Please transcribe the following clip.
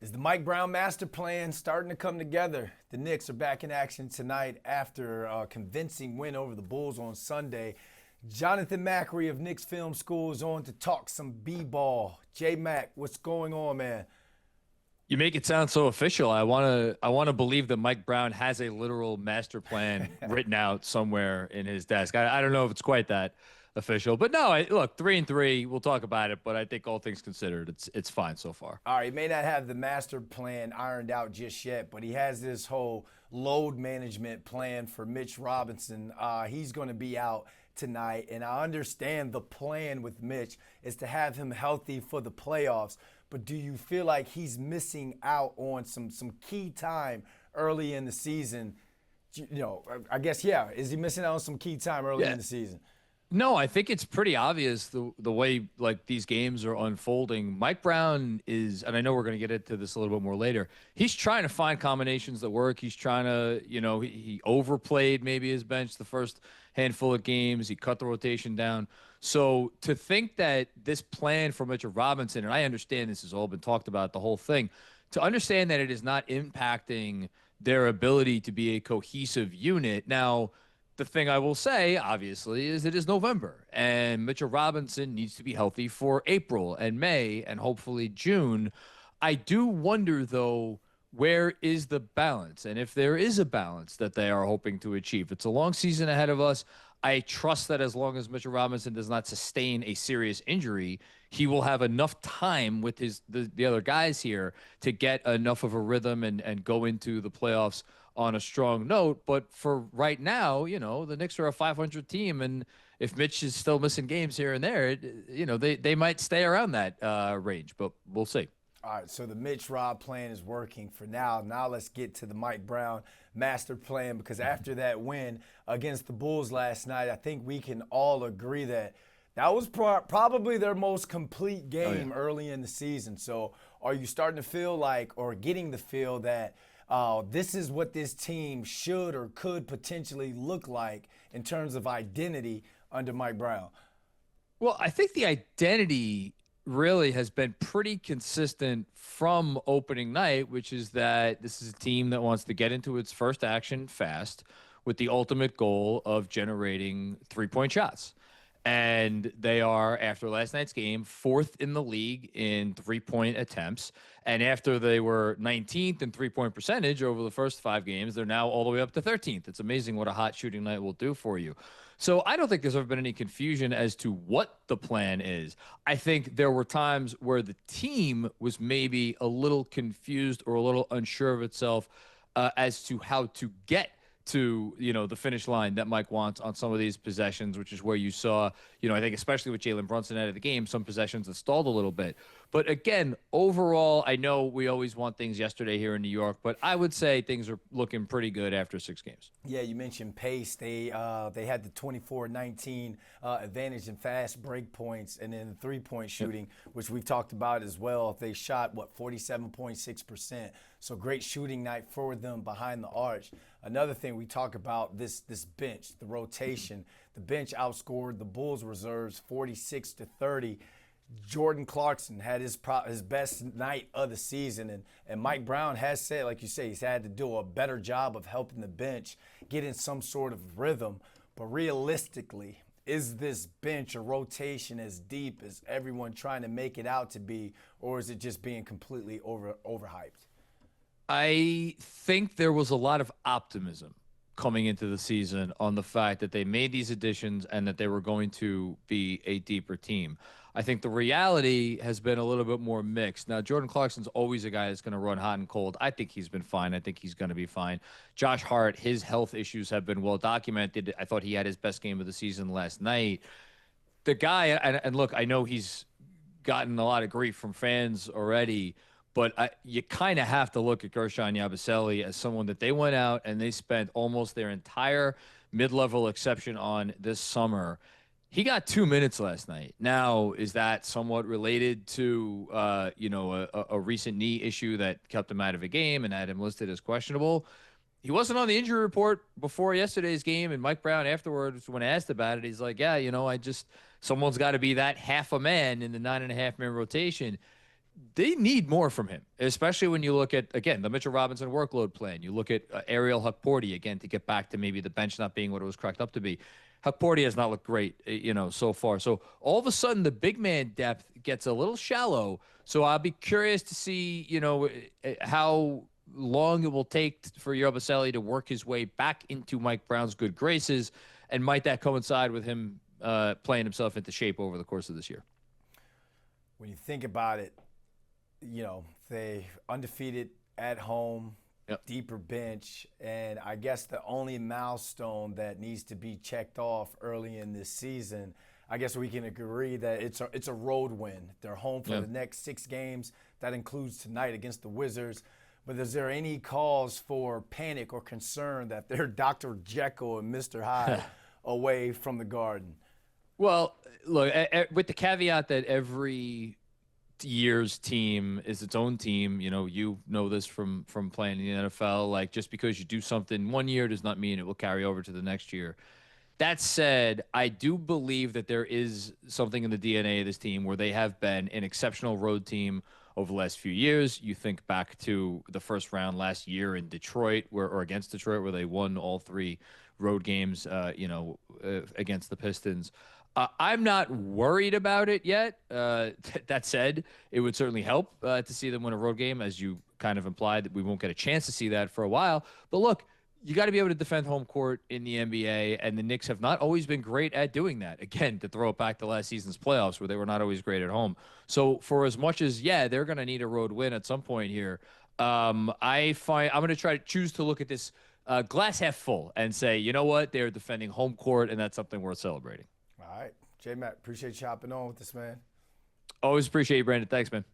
Is the Mike Brown master plan starting to come together? The Knicks are back in action tonight after a convincing win over the Bulls on Sunday. Jonathan Macri of Knicks Film School is on to talk some B-ball. J-Mac, what's going on, man? You make it sound so official. I want to believe that Mike Brown has a literal master plan written out somewhere in his desk. I don't know if it's quite that official, but no. Look, 3-3. We'll talk about it, but I think all things considered, it's fine so far. All right, he may not have the master plan ironed out just yet, but he has this whole load management plan for Mitch Robinson. He's going to be out tonight, and I understand the plan with Mitch is to have him healthy for the playoffs. But do you feel like he's missing out on some key time early in the season? I guess, yeah. Is he missing out on some key time early Yeah. in the season? No, I think it's pretty obvious the way like these games are unfolding. Mike Brown is, and I know we're going to get into this a little bit more later. He's trying to find combinations that work. He's trying to, he overplayed maybe his bench the first handful of games. He cut the rotation down. So to think that this plan for Mitchell Robinson, and I understand this has all been talked about, the whole thing, to understand that it is not impacting their ability to be a cohesive unit. Now, the thing I will say, obviously, is it is November, and Mitchell Robinson needs to be healthy for April and May and hopefully June. I do wonder, though, where is the balance? And if there is a balance that they are hoping to achieve, it's a long season ahead of us. I trust that as long as Mitchell Robinson does not sustain a serious injury, he will have enough time with the other guys here to get enough of a rhythm and go into the playoffs on a strong note. But for right now, the Knicks are a 500 team, and if Mitch is still missing games here and there, they might stay around that range, but we'll see. All right, so the Mitch Rob plan is working for now. Now let's get to the Mike Brown master plan, because after that win against the Bulls last night, I think we can all agree that that was probably their most complete game early in the season. So are you starting to feel like, or getting the feel that this is what this team should or could potentially look like in terms of identity under Mike Brown? Well, I think the identity really has been pretty consistent from opening night, which is that this is a team that wants to get into its first action fast with the ultimate goal of generating 3-point shots. And they are, after last night's game, fourth in the league in 3-point attempts. And after they were 19th in 3-point percentage over the first 5 games, they're now all the way up to 13th. It's amazing what a hot shooting night will do for you. So I don't think there's ever been any confusion as to what the plan is. I think there were times where the team was maybe a little confused or a little unsure of itself as to how to get to the finish line that Mike wants on some of these possessions, which is where you saw, I think especially with Jalen Brunson out of the game, some possessions that stalled a little bit. But again, overall, I know we always want things yesterday here in New York, but I would say things are looking pretty good after 6 games. Yeah, you mentioned pace. They had the 24-19 advantage in fast break points, and then the three-point shooting, which we've talked about as well. They shot 47.6%. So great shooting night for them behind the arch. Another thing we talk about, this bench, the rotation. The bench outscored the Bulls reserves 46-30. Jordan Clarkson had his best night of the season, and Mike Brown has said, like you say, he's had to do a better job of helping the bench get in some sort of rhythm. But realistically, is this bench or rotation as deep as everyone trying to make it out to be, or is it just being completely overhyped? I think there was a lot of optimism coming into the season on the fact that they made these additions and that they were going to be a deeper team. I think the reality has been a little bit more mixed. Now, Jordan Clarkson's always a guy that's going to run hot and cold. I think he's been fine. I think he's going to be fine. Josh Hart, his health issues have been well documented. I thought he had his best game of the season last night. The guy, and look, I know he's gotten a lot of grief from fans already, but you kind of have to look at Gershon Yabusele as someone that they went out and they spent almost their entire mid-level exception on this summer. He got 2 minutes last night. Now, is that somewhat related to, a recent knee issue that kept him out of a game and had him listed as questionable? He wasn't on the injury report before yesterday's game, and Mike Brown afterwards, when asked about it, he's like, yeah, someone's got to be that half a man in the 9.5-man rotation. they need more from him, especially when you look at, again, the Mitchell Robinson workload plan. You look at Ariel Hukporti, again, to get back to maybe the bench not being what it was cracked up to be. Hukporti has not looked great, so far. So all of a sudden, the big man depth gets a little shallow. So I'll be curious to see, how long it will take for Yabusele to work his way back into Mike Brown's good graces, and might that coincide with him playing himself into shape over the course of this year? When you think about it, they undefeated at home, Yep. deeper bench, and I guess the only milestone that needs to be checked off early in this season, I guess we can agree that it's a road win. They're home for the next 6 games. That includes tonight against the Wizards. But is there any cause for panic or concern that they're Dr. Jekyll and Mr. Hyde away from the Garden? Well, look, with the caveat that every year's team is its own team. You know this from playing in the NFL. Like, just because you do something one year does not mean it will carry over to the next year. That said, I do believe that there is something in the DNA of this team where they have been an exceptional road team over the last few years. You think back to the first round last year in Detroit, or against Detroit, where they won all 3 road games, against the Pistons. I'm not worried about it yet. That said, it would certainly help to see them win a road game, as you kind of implied that we won't get a chance to see that for a while. But look, you got to be able to defend home court in the NBA, and the Knicks have not always been great at doing that. Again, to throw it back to last season's playoffs, where they were not always great at home. So for as much as, they're going to need a road win at some point here, I'm going to choose to look at this glass half full and say, you know what, they're defending home court, and that's something worth celebrating. All right. J-Mac, appreciate you hopping on with this, man. Always appreciate you, Brandon. Thanks, man.